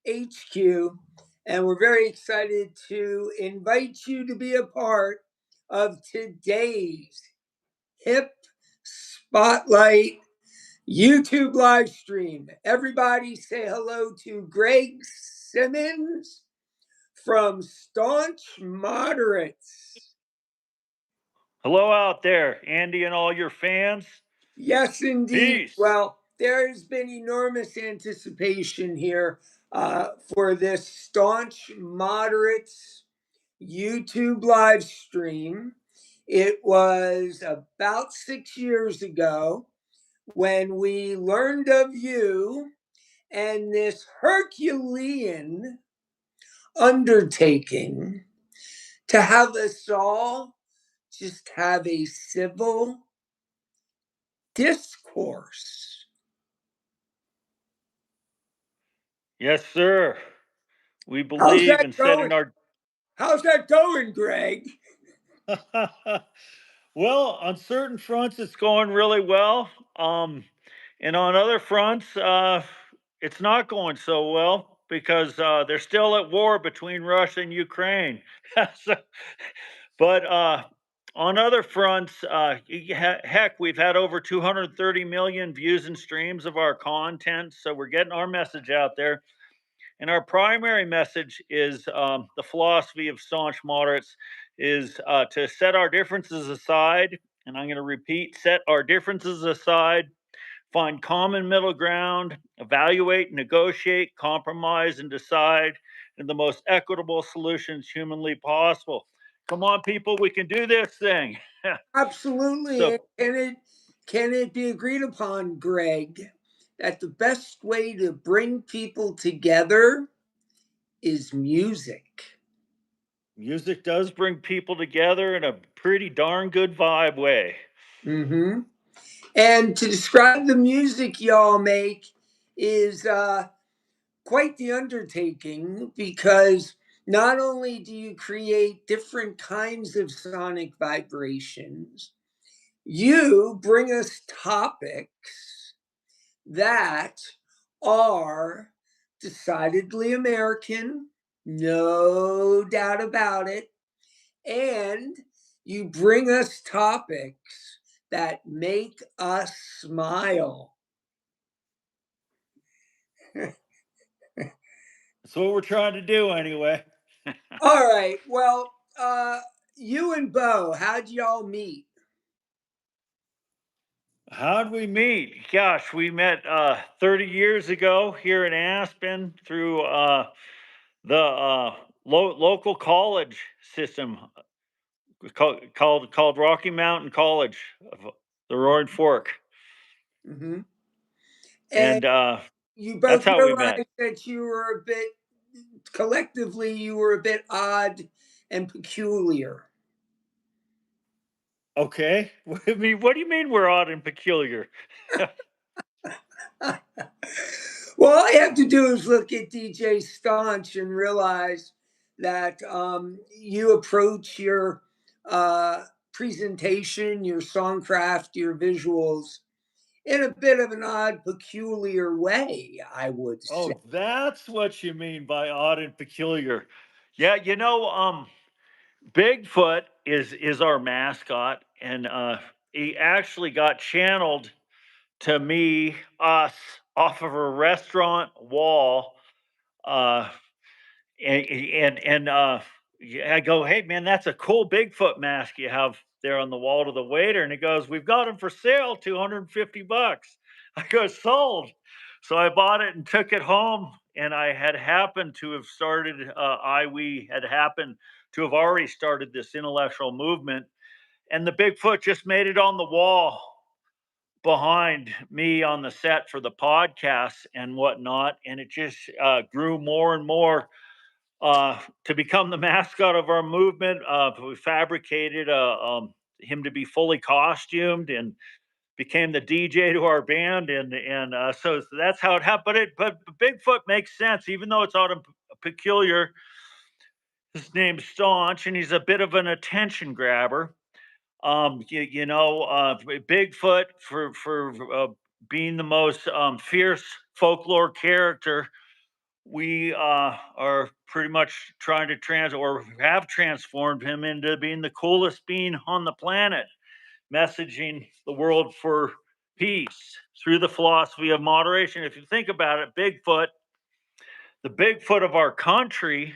HQ, and we're very excited to invite you to be a part of today's Hip Spotlight YouTube live stream. Everybody say hello to Greg Simmons from Staunch Moderates. Hello out there, Andy and all your fans. Yes, indeed. Peace. Well, there's been enormous anticipation here for this Staunch Moderates YouTube live stream. It was about 6 years ago when we learned of you and this Herculean undertaking to have us all just have a civil discourse. Yes, sir. We believe in setting our... How's that going, Greg? Well, on certain fronts, it's going really well. And on other fronts, it's not going so well because they're still at war between Russia and Ukraine. So, but on other fronts, heck, we've had over 230 million views and streams of our content. So we're getting our message out there. And our primary message is the philosophy of Staunch Moderates is to set our differences aside. And I'm going to repeat, set our differences aside, find common middle ground, evaluate, negotiate, compromise, and decide in the most equitable solutions humanly possible. Come on, people, we can do this thing. Absolutely. So, can it be agreed upon, Greg, that the best way to bring people together is music? Music does bring people together in a pretty darn good vibe way. Mm-hmm. And to describe the music y'all make is quite the undertaking, because not only do you create different kinds of sonic vibrations, you bring us topics that are decidedly American, no doubt about it, and you bring us topics that make us smile. That's what we're trying to do anyway. All right. Well, you and Bo, how'd y'all meet? How'd we meet? Gosh, we met 30 years ago here in Aspen through the local college system called Rocky Mountain College of the Roaring Fork. Mm-hmm. And you both that's how we realized met. that you were collectively, you were a bit odd and peculiar. Okay. I mean, what do you mean we're odd and peculiar? Well, all I have to do is look at DJ Staunch and realize that you approach your presentation, your songcraft, your visuals in a bit of an odd, peculiar way, I would say. Oh, that's what you mean by odd and peculiar. Yeah, Bigfoot is our mascot, and he actually got channeled to us off of a restaurant wall, uh, and I go, hey man, that's a cool Bigfoot mask you have there on the wall to the waiter, and he goes, we've got him for sale, $250. I go, sold. So I bought it and took it home, and I had happened to have started, we had happened to have already started this intellectual movement, and the Bigfoot just made it on the wall behind me on the set for the podcast and whatnot, and it just grew more and more to become the mascot of our movement. We fabricated him to be fully costumed and became the DJ to our band, and so that's how it happened. But Bigfoot makes sense, even though it's odd and peculiar. His name's Staunch, and he's a bit of an attention grabber. Bigfoot for being the most fierce folklore character we are pretty much trying to or have transformed him into being the coolest being on the planet, messaging the world for peace through the philosophy of moderation. If you think about it, the Bigfoot of our country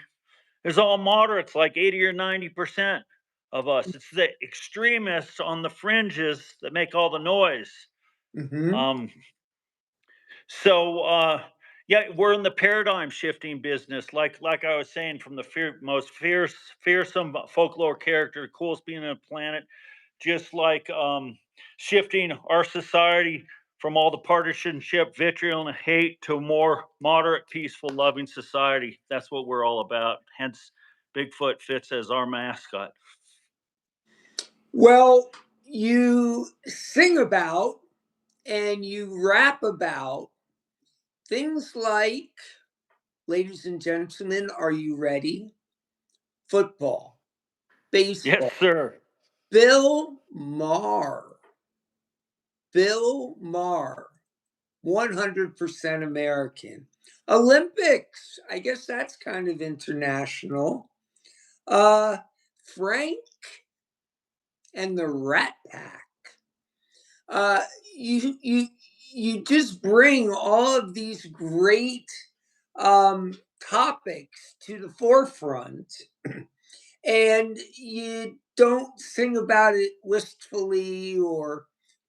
is all moderates, like 80 or 90% of us. It's the extremists on the fringes that make all the noise. Hmm. Um, so yeah, we're in the paradigm shifting business, like I was saying, from the most fearsome folklore character, coolest being on the planet, just like shifting our society from all the partisanship, vitriol, and hate to a more moderate, peaceful, loving society. That's what we're all about. Hence, Bigfoot fits as our mascot. Well, you sing about and you rap about things like, ladies and gentlemen, are you ready? Football, Yes, baseball. sir. Bill Maher. Bill Maher, 100% American. Olympics, I guess that's kind of international. Uh, Frank and the Rat Pack. Uh, you you you just bring all of these great topics to the forefront, and you don't sing about it wistfully or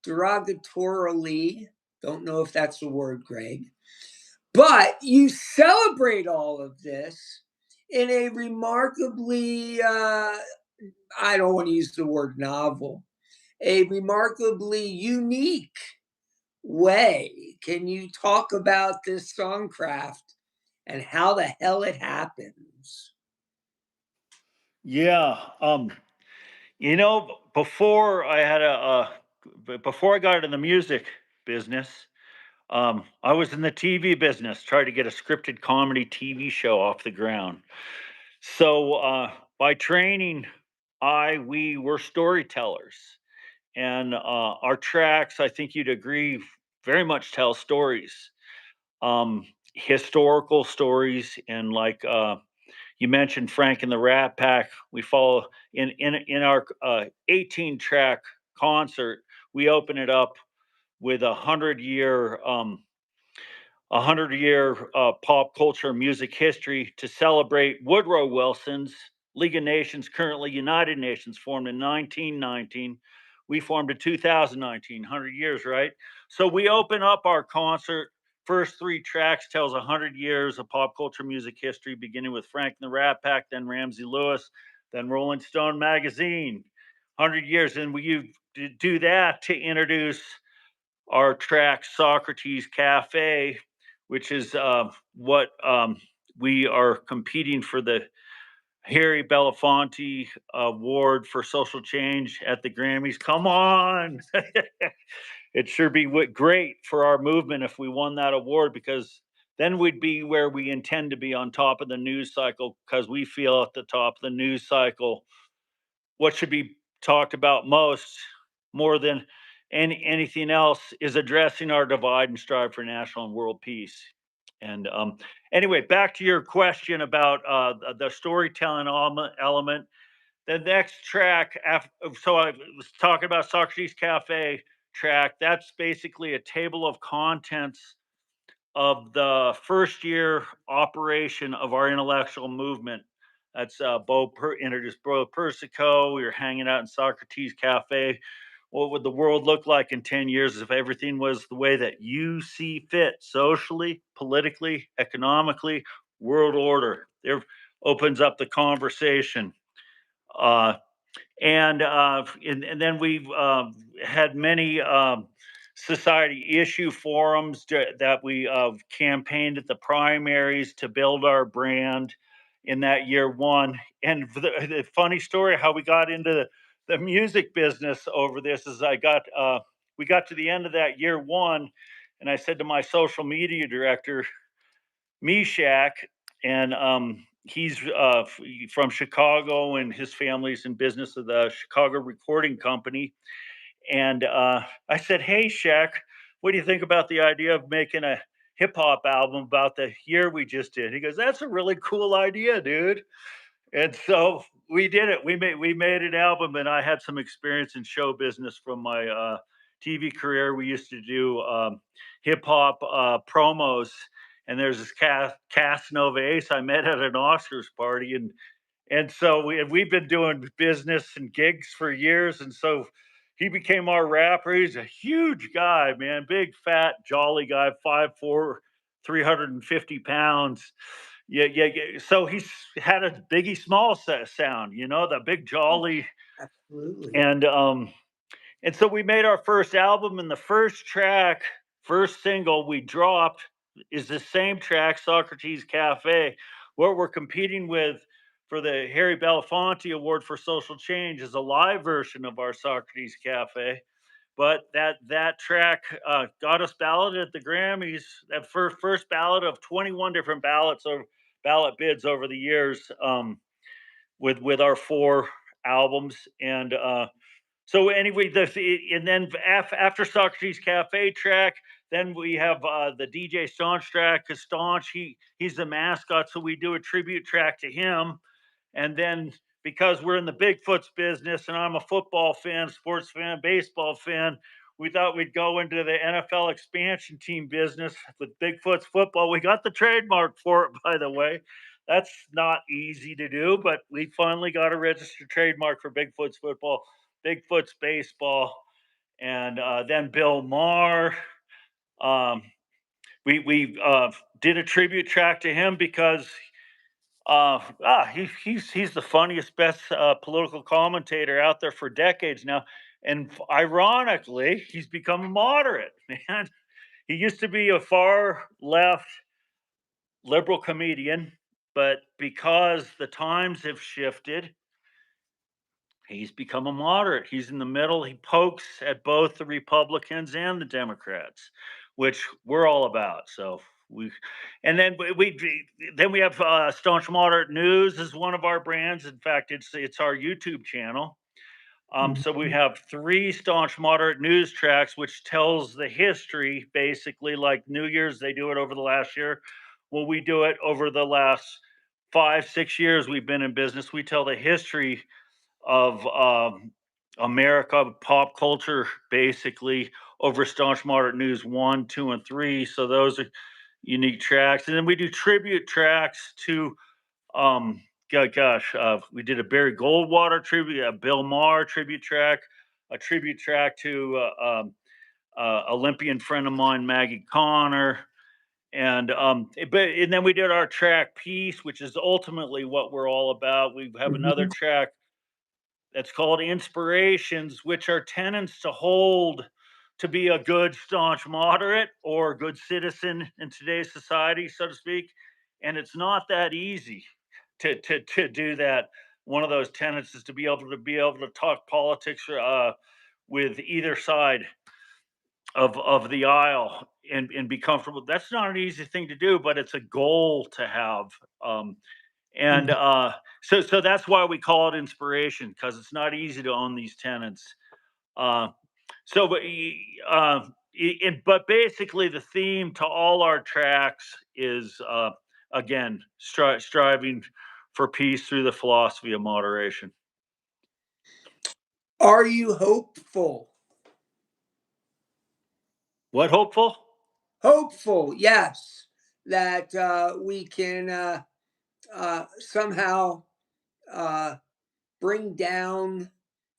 derogatorily. Don't know if that's a word, Greg. But you celebrate all of this in a remarkably, I don't want to use the word novel, a remarkably unique way. Can you talk about this songcraft and how the hell it happens? Yeah. Before I had before I got into the music business, I was in the TV business, trying to get a scripted comedy TV show off the ground. So by training, we were storytellers, and our tracks, I think you'd agree, very much tell stories, um, historical stories, and like you mentioned Frank and the Rat Pack. We follow in our 18 track concert. We open it up with a 100 year pop culture music history to celebrate Woodrow Wilson's League of Nations, currently United Nations, formed in 1919. We formed in 2019, 100 years, right? So we open up our concert. First three tracks tells 100 years of pop culture music history, beginning with Frank and the Rat Pack, then Ramsey Lewis, then Rolling Stone magazine. 100 years, and we do that to introduce our track Socrates Cafe, which is what we are competing for, the Harry Belafonte Award for Social Change at the Grammys. Come on. It sure be great for our movement if we won that award, because then we'd be where we intend to be, on top of the news cycle, because we feel at the top of the news cycle what should be talked about most, more than anything else, is addressing our divide and strive for national and world peace. And anyway, back to your question about the storytelling element. The next track, so I was talking about Socrates Cafe track. That's basically a table of contents of the first year operation of our intellectual movement. That's introduced Bo Persico. We were hanging out in Socrates Cafe. What would the world look like in 10 years if everything was the way that you see fit, socially, politically, economically, world order? There opens up the conversation. Uh, and then we've had many society issue forums that we campaigned at the primaries to build our brand in that year one. And the funny story how we got into the music business over this is we got to the end of that year one, and I said to my social media director, Meshach, and he's from Chicago, and his family's in business of the Chicago Recording Company. And I said, "Hey, Shaq, what do you think about the idea of making a hip hop album about the year we just did. He goes, "That's a really cool idea, dude." And so we did it. We made an album, and I had some experience in show business from my TV career. We used to do hip hop promos, and there's this Casanova Ace I met at an Oscars party, and so we've been doing business and gigs for years, and so he became our rapper. He's a huge guy, man, big, fat, jolly guy, 5'4", 350 pounds. Yeah, yeah, yeah. So he's had a Biggie Small sound, the big jolly, Absolutely. and so we made our first album, and the first track, first single we dropped is the same track, Socrates Cafe. What we're competing with for the Harry Belafonte Award for Social Change is a live version of our Socrates Cafe. But that track got us balloted at the Grammys. That first ballot of 21 different ballots or ballot bids over the years, with our four albums. And so anyway, and then after Socrates Cafe track, then we have the DJ Staunch track, because Staunch, he's the mascot, so we do a tribute track to him. And then, because we're in the Bigfoot's business, and I'm a football fan, sports fan, baseball fan, we thought we'd go into the NFL expansion team business with Bigfoot's football. We got the trademark for it, by the way. That's not easy to do, but we finally got a registered trademark for Bigfoot's football, Bigfoot's baseball, and then Bill Maher. Um, we did a tribute track to him because he's the funniest, best political commentator out there for decades now, and ironically, he's become a moderate. Man, he used to be a far left liberal comedian, but because the times have shifted, he's become a moderate. He's in the middle. He pokes at both the Republicans and the Democrats, which we're all about. So we, and then we have Staunch Moderate News is one of our brands. In fact, it's our YouTube channel. So we Mhm. have three Staunch Moderate News tracks, which tells the history, basically, like New Year's. They do it over the last year. Well, we do it over the last 5, 6 years we've been in business. We tell the history of America pop culture, basically, over Staunch Moderate News 1, 2, and 3. So those are unique tracks, and then we do tribute tracks to um, gosh, we did a Barry Goldwater tribute, a Bill Maher tribute track, a tribute track to Olympian friend of mine, Maggie Connor. And then we did our track Peace, which is ultimately what we're all about. We have another Mhm. track that's called Inspirations, which are tenets to hold to be a good, staunch moderate or a good citizen in today's society, so to speak. And it's not that easy to do that. One of those tenets is to be able to talk politics with either side of the aisle, and be comfortable. That's not an easy thing to do, but it's a goal to have. Um, and Mhm. so that's why we call it inspiration, because it's not easy to own these tenants. Uh, so, but basically, the theme to all our tracks is again striving for peace through the philosophy of moderation. Are you hopeful? What hopeful? Hopeful, yes, that we can somehow uh, bring down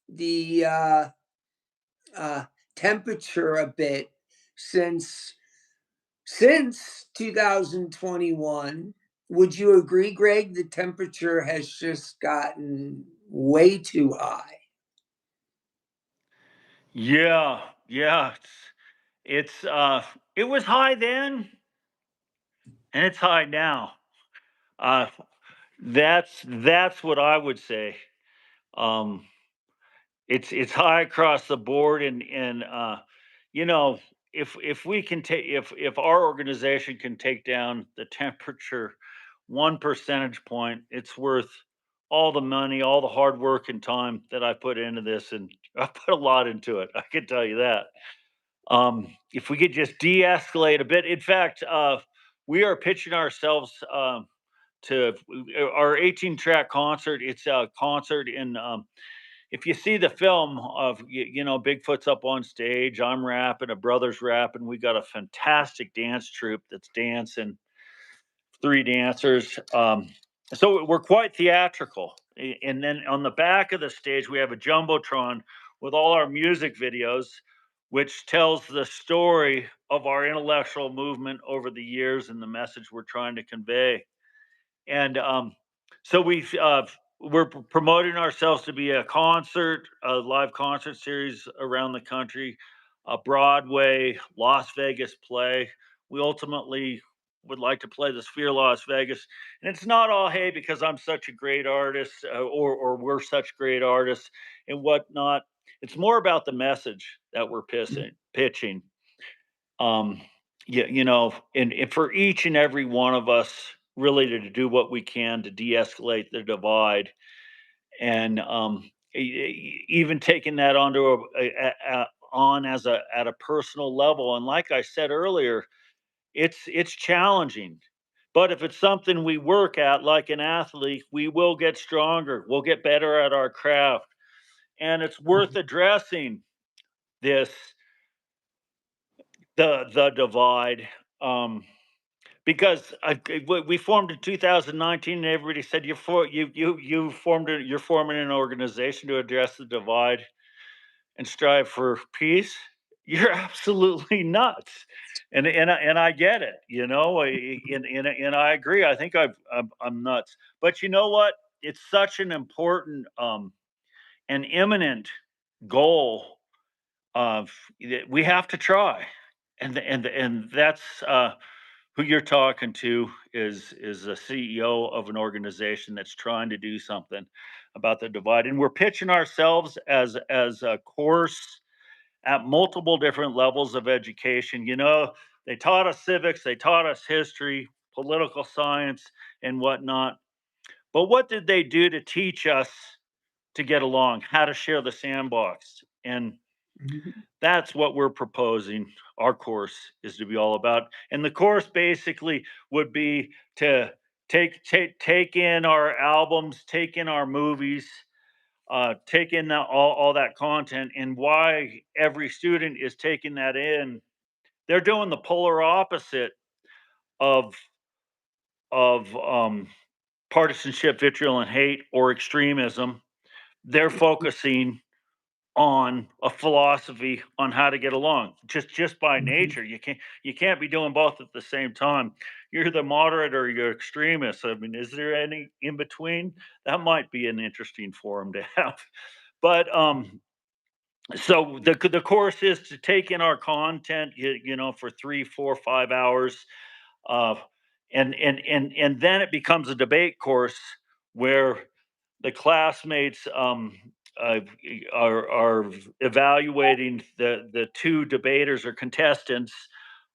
the uh, temperature a bit since 2021. Would you agree, Greg? The temperature has just gotten way too high. Yeah, yeah. It was high then, and it's high now. Uh, that's what I would say. Um, it's high across the board, and you know, if we can take if our organization can take down the temperature 1 percentage point, it's worth all the money, all the hard work and time that I put into this, and I put a lot into it. I can tell you that. If we could just de-escalate a bit. In fact, we are pitching ourselves to our 18 track concert. It's a concert in if you see the film of Bigfoot's up on stage, I'm rapping, a brother's rapping, we got a fantastic dance troupe that's dancing, three dancers. So we're quite theatrical. And then on the back of the stage, we have a jumbotron with all our music videos, which tells the story of our intellectual movement over the years and the message we're trying to convey. And so we're promoting ourselves to be a live concert series around the country, a Broadway, Las Vegas play. We ultimately would like to play the Sphere Las Vegas, and it's not all hey because I'm such a great artist or we're such great artists and whatnot. It's more about the message that we're pitching. um yeah, and for each and every one of us really to do what we can to de-escalate the divide, and even taking that onto on as a at a personal level. And like I said earlier, it's challenging, but if it's something we work at like an athlete, we will get stronger, we'll get better at our craft, and it's worth addressing this the divide. um Because we formed in 2019, and everybody said you're forming an organization to address the divide and strive for peace. You're absolutely nuts, and I get it. And I agree. I think I'm nuts, but you know what? It's such an important and imminent goal of that we have to try, and that's who you're talking to is a CEO of an organization that's trying to do something about the divide, and we're pitching ourselves as a course at multiple different levels of education. They taught us civics, they taught us history, political science, and whatnot. But what did they do to teach us to get along, how to share the sandbox? And Mhm. that's what we're proposing. Our course is to be all about, and the course basically would be to take in our albums, take in our movies, take in all that content, and why every student is taking that in. They're doing the polar opposite of of partisanship, vitriol, and hate, or extremism. They're focusing on a philosophy on how to get along just by Mhm. nature. You can't be doing both at the same time. You're the moderate or you're extremist. I mean, is there any in between? That might be an interesting forum to have. But so the course is to take in our content, for 3 4 5 hours, uh and then it becomes a debate course where the classmates are evaluating the two debaters or contestants,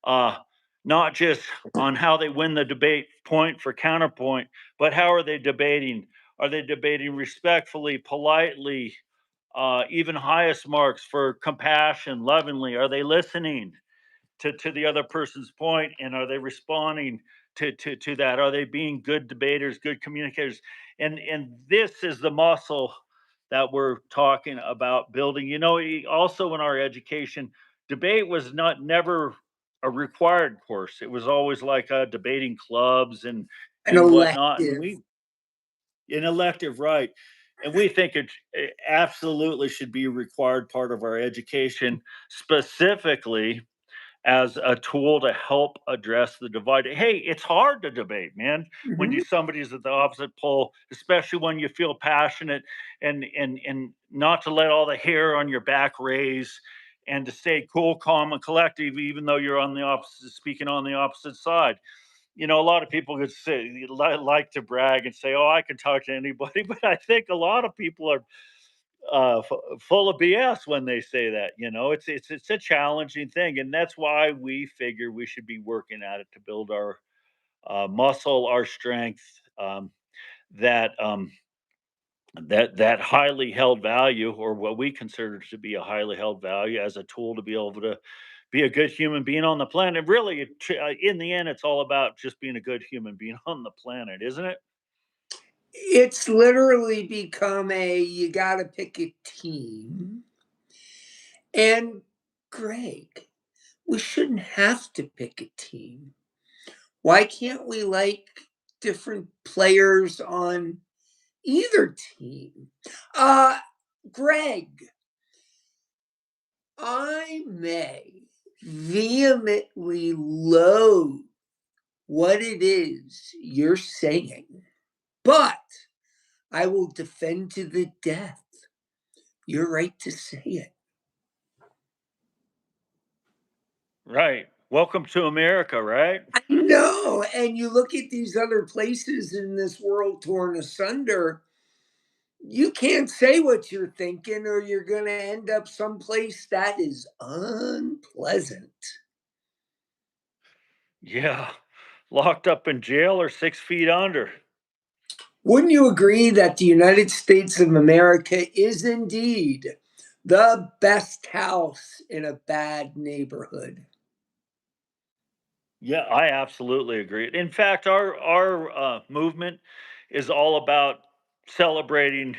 uh, not just on how they win the debate point for counterpoint, but how are they debating? Are they debating respectfully, politely, even highest marks for compassion, lovingly? Are they listening to the other person's point, and are they responding to that? Are they being good debaters, good communicators? And this is the muscle that we're talking about building. Also in our education, debate was not never a required course. It was always like debating clubs An and whatnot, and elective. we an elective, right? And we think it absolutely should be a required part of our education, specifically as a tool to help address the divide. Hey, it's hard to debate, man, when Mhm. somebody's at the opposite pole, especially when you feel passionate, and not to let all the hair on your back raise, and to stay cool, calm, and collective, even though you're on the opposite, speaking on the opposite side. A lot of people could say like to brag and say, "Oh, I can talk to anybody," but I think a lot of people are full of BS when they say that. It's a challenging thing, and that's why we figure we should be working at it to build our muscle, our strength. That that highly held value, or what we consider to be a highly held value, as a tool to be able to be a good human being on the planet. Really, in the end, it's all about just being a good human being on the planet, isn't it? It's literally become a you got to pick a team. And Greg, we shouldn't have to pick a team. Why can't we like different players on either team? Uh, Greg, I may vehemently loathe what it is you're saying, but I will defend to the death your right to say it. Right. Welcome to America, right? I know. And you look at these other places in this world torn asunder, you can't say what you're thinking, or you're going to end up someplace that is unpleasant. Yeah. Locked up in jail or 6 feet under. Wouldn't you agree that the United States of America is indeed the best house in a bad neighborhood? Yeah, I absolutely agree. In fact, our movement is all about celebrating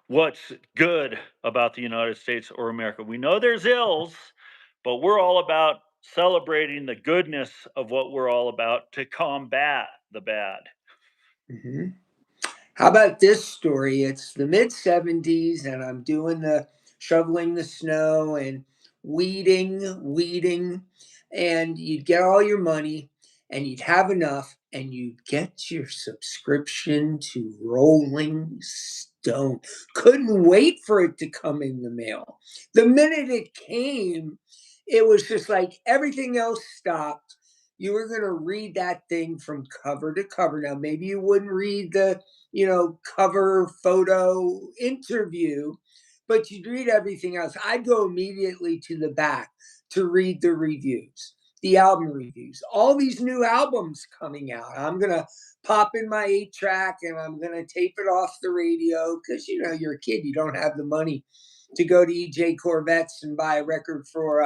what's good about the United States or America. We know there's ills, but we're all about celebrating the goodness of what we're all about to combat the bad. Mhm. How about this story? It's the mid 70s, and I'm doing the shoveling the snow and weeding, and you'd get all your money and you'd have enough, and you'd get your subscription to Rolling Stone. Couldn't wait for it to come in the mail. The minute it came, it was just like everything else stopped. You were going to read that thing from cover to cover. Now, maybe you wouldn't read the cover photo interview, but you'd read everything else. I'd go immediately to the back to read the reviews, the album reviews, all these new albums coming out. I'm going to pop in my 8 track and I'm going to tape it off the radio because, you're a kid. You don't have the money to go to EJ Corvettes and buy a record for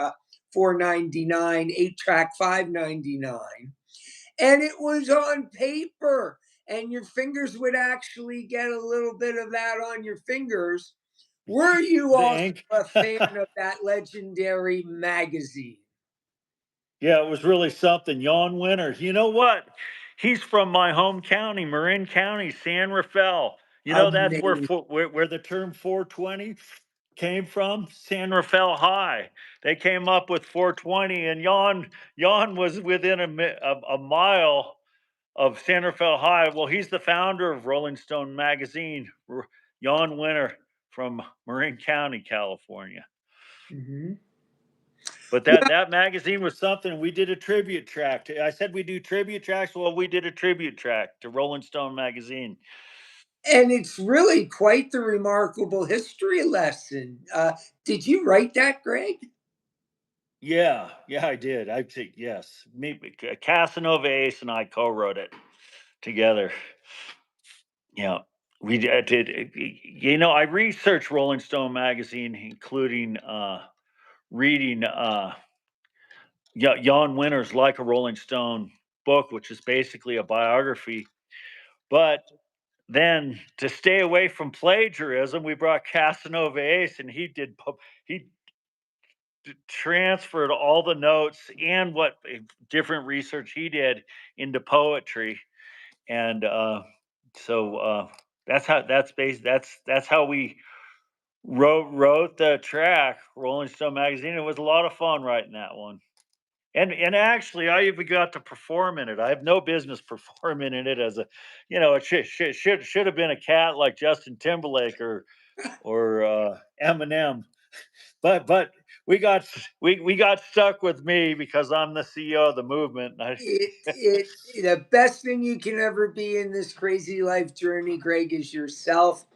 $4.99, 8 track $5.99, and it was on paper, and your fingers would actually get a little bit of that on your fingers. Were you The also ink. a fan of that legendary magazine? Yeah, it was really something. Jan Winter. You know what? He's from my home county, Marin County, San Rafael. You know, that's where Amazing. where the term 420 came from. San Rafael High. They came up with 420, and Jan was within a mile of San Rafael High. Well, he's the founder of Rolling Stone magazine. Jan Winter from Marin County, California. Mhm. But that magazine was something. We did a tribute track to. I said we do tribute tracks. Well, we did a tribute track to Rolling Stone magazine. And it's really quite the remarkable history lesson. Did you write that, Greg? Yeah, yeah, I did. I think yes. Me, Casanova Ace and I co-wrote it together. Yeah, we did. You know, I researched Rolling Stone magazine, including reading Jan Winter's "Like a Rolling Stone" book, which is basically a biography. But then to stay away from plagiarism, we brought Casanova Ace, and he transferred all the notes and what different research he did into poetry, and that's how that's how we wrote the track Rolling Stone magazine. It was a lot of fun writing that one. And actually, I even got to perform in it. I have no business performing in it as a, it should have been a cat like Justin Timberlake or Eminem, but we got stuck with me because I'm the CEO of the movement. The best thing you can ever be in this crazy life journey, Greg, is yourself.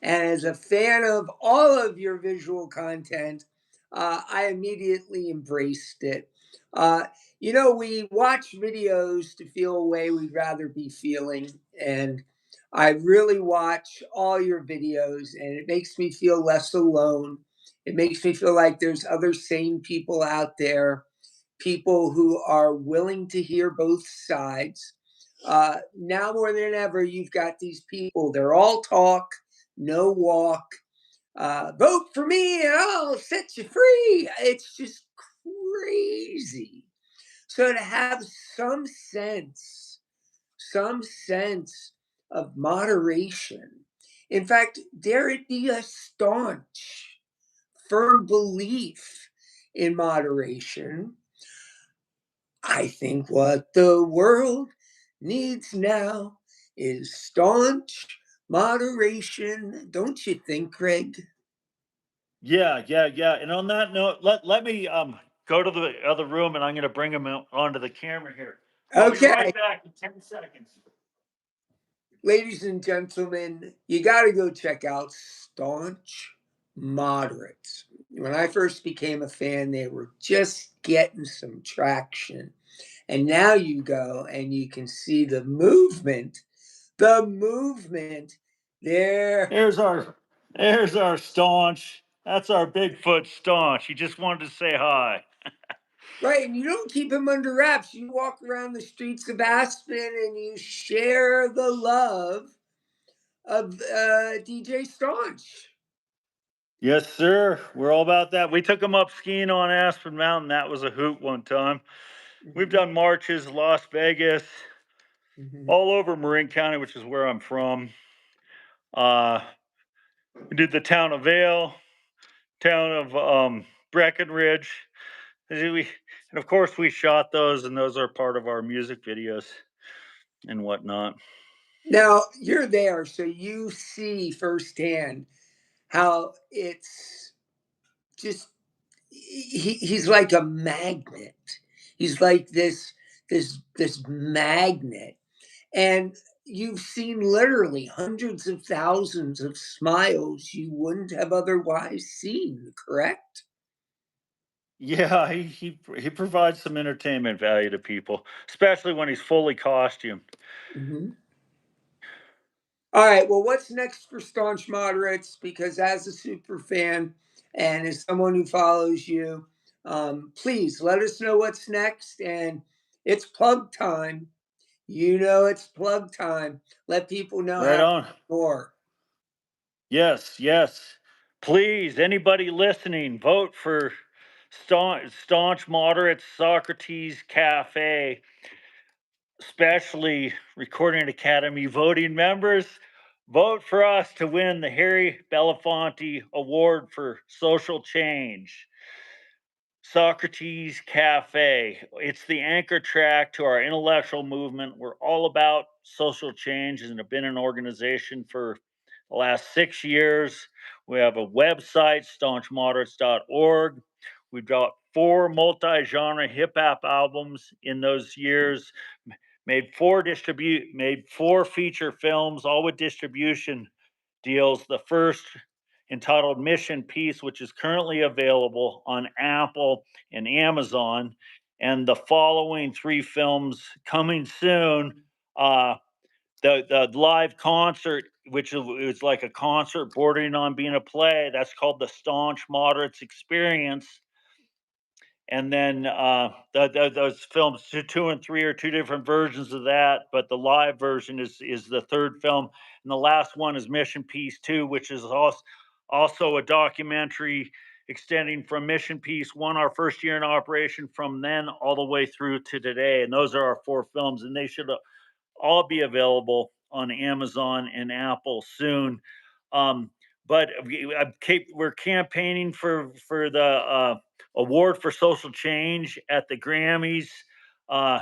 And as a fan of all of your visual content, I immediately embraced it. Uh, we watch videos to feel a way we'd rather be feeling. And I really watch all your videos, and it makes me feel less alone. It makes me feel like there's other sane people out there. people who are willing to hear both sides. Now more than ever, you've got these people, they're all talk, no walk. Vote for me and I'll set you free. It's just crazy. So to have some sense of moderation. In fact, dare it be a staunch, firm belief in moderation. I think what the world needs now is staunch moderation. Don't you think, Greg? Yeah, yeah, yeah. And on that note, let me go to the other room, and I'm going to bring him onto the camera here. I'll be right Okay, back in 10 seconds. ladies and gentlemen, you got to go check out Staunch Moderates. When I first became a fan, they were just getting some traction. And now you go and you can see the movement there. There's our staunch. That's our Bigfoot staunch. He just wanted to say hi. Right, and you don't keep him under wraps. You walk around the streets of Aspen and you share the love of DJ Staunch. Yes, sir. We're all about that. We took him up skiing on Aspen Mountain. That was a hoot one time. We've Mhm, done marches, Las Vegas, mhm. all over Marin County, which is where I'm from. Uh, we did the town of Vale, town of Breckenridge. And of course, we shot those, and those are part of our music videos and whatnot. Now you're there, so you see firsthand how it's just he's like a magnet. He's like this magnet, and you've seen literally hundreds of thousands of smiles you wouldn't have otherwise seen. Correct? Yeah, he provides some entertainment value to people, especially when he's fully costumed. Hmm. All right. Well, what's next for Staunch Moderates? Because as a super fan and as someone who follows you, please let us know what's next. And it's plug time. You know, it's plug time. Let people know Right how to on. more. Yes, yes. Please, anybody listening, vote for staunch moderates Socrates Cafe, especially Recording Academy voting members. Vote for us to win the Harry Belafonte Award for Social Change. Socrates Cafe. It's the anchor track to our intellectual movement. We're all about social change and have been an organization for the last 6 years. We have a website, staunchmoderates.org. We've got 4 multi-genre hip hop albums in those years, made 4 feature films, all with distribution deals. The first entitled Mission Peace, which is currently available on Apple and Amazon, and the following 3 films coming soon. Uh, the live concert, which is like a concert bordering on being a play, that's called the Staunch Moderates Experience. And then those films 2 and 3 are 2 different versions of that, but the live version is the third film, and the last one is Mission Peace 2, which is also a documentary extending from Mission Peace 1, our first year in operation, from then all the way through to today. And those are our 4 films, and they should all be available on Amazon and Apple soon. Um, but we're campaigning for the award for social change at the Grammys, uh,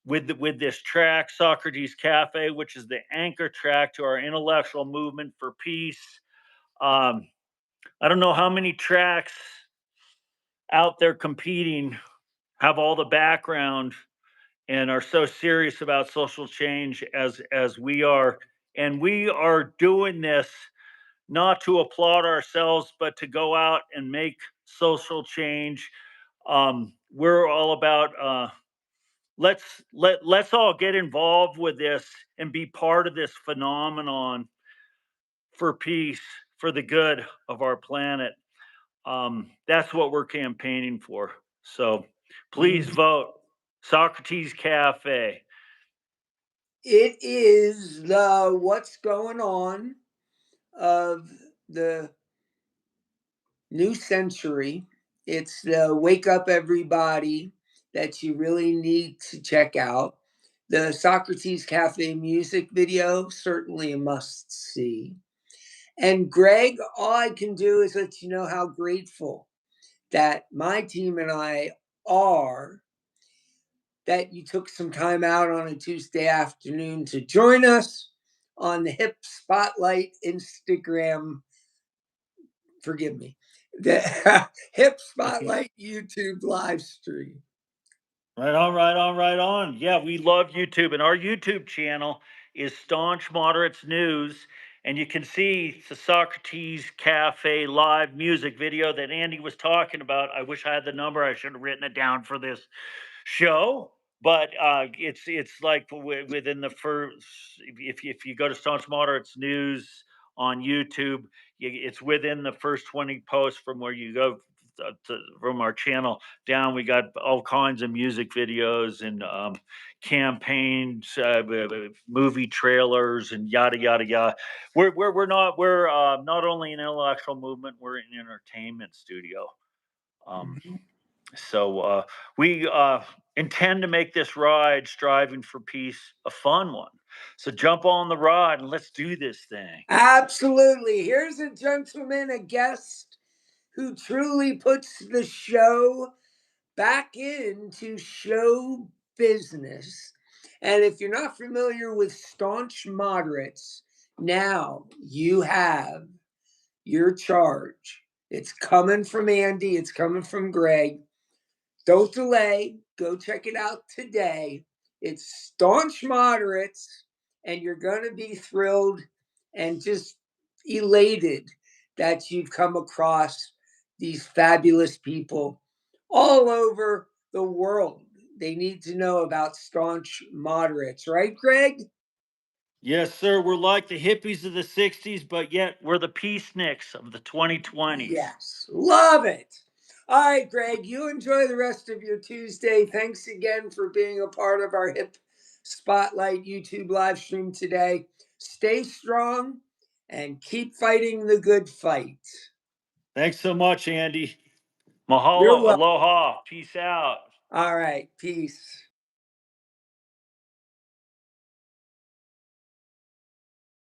with this track, Socrates Cafe, which is the anchor track to our intellectual movement for peace. Um, I don't know how many tracks out there competing have all the background and are so serious about social change as we are. And we are doing this not to applaud ourselves, but to go out and make social change. We're all about let's all get involved with this and be part of this phenomenon for peace, for the good of our planet. That's what we're campaigning for. So Please vote. Socrates Cafe. It is the what's going on of the new century. It's the Wake Up Everybody that you really need to check out. The Socrates Cafe music video, certainly a must see. And Greg, all I can do is let you know how grateful that my team and I are that you took some time out on a Tuesday afternoon to join us on the Hip Spotlight Instagram. Forgive me, the Hip Spotlight YouTube live stream. Right on, right on, right on. Yeah, we love YouTube, and our YouTube channel is Staunch Moderates News, and you can see the Socrates Cafe live music video that Andy was talking about. I wish I had the number. I should have written it down for this show. But it's like within the first, if you go to Staunch Moderates News on YouTube, it's within the first 20 posts from where you go from our channel down. We got all kinds of music videos and campaigns, movie trailers, and yada yada yada. We're not only an intellectual movement, we're an entertainment studio. Mhm. So we intend to make this ride, striving for peace, a fun one. So jump on the ride and let's do this thing. Absolutely. Here's a gentleman, a guest who truly puts the show back into show business. And if you're not familiar with Staunch Moderates, now you have your charge. It's coming from Andy, it's coming from Greg. Don't delay. Go check it out today. It's Staunch Moderates, and you're going to be thrilled and just elated that you've come across these fabulous people all over the world. They need to know about Staunch Moderates, right, Greg? Yes, sir. We're like the hippies of the 60s, but yet we're the peaceniks of the 2020s. Yes, love it. All right, Greg, you enjoy the rest of your Tuesday. Thanks again for being a part of our Hip Spotlight YouTube live stream today. Stay strong and keep fighting the good fight. Thanks so much, Andy. You're Mahalo, welcome. aloha, peace out. All right, peace.